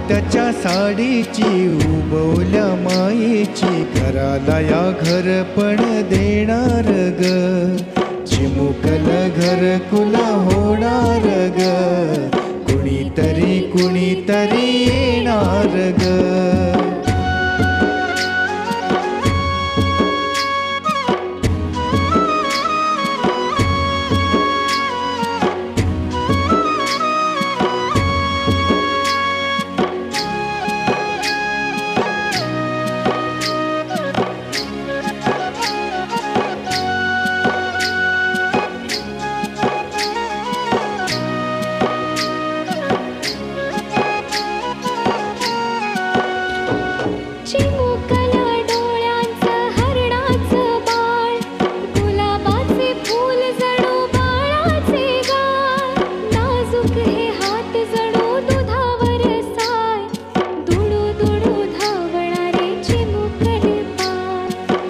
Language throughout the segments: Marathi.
त्याच्या साडीची उबवल्या मायेची घराला या घरपण देणार ग चिमुकल घरकुल होणार ग कुणीतरी येणार ग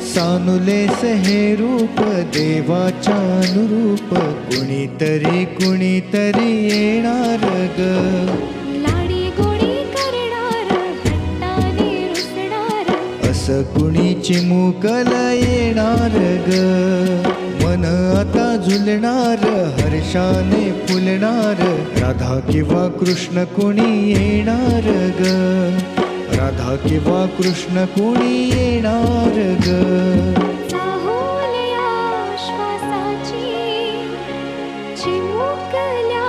सानुलेस हे रूप देवाच्या अनुरूप कुणीतरी येणार ग लाडी गोडी करणार हट्टाने रुसणार असं कुणी चिमुकल येणार ग मन आता झुलणार हर्षाने फुलणार राधा किंवा कृष्ण कुणी येणार ग राधा किंवा कृष्ण कुणी येणार ग चाहुल्या श्वासाची चिमुकल्या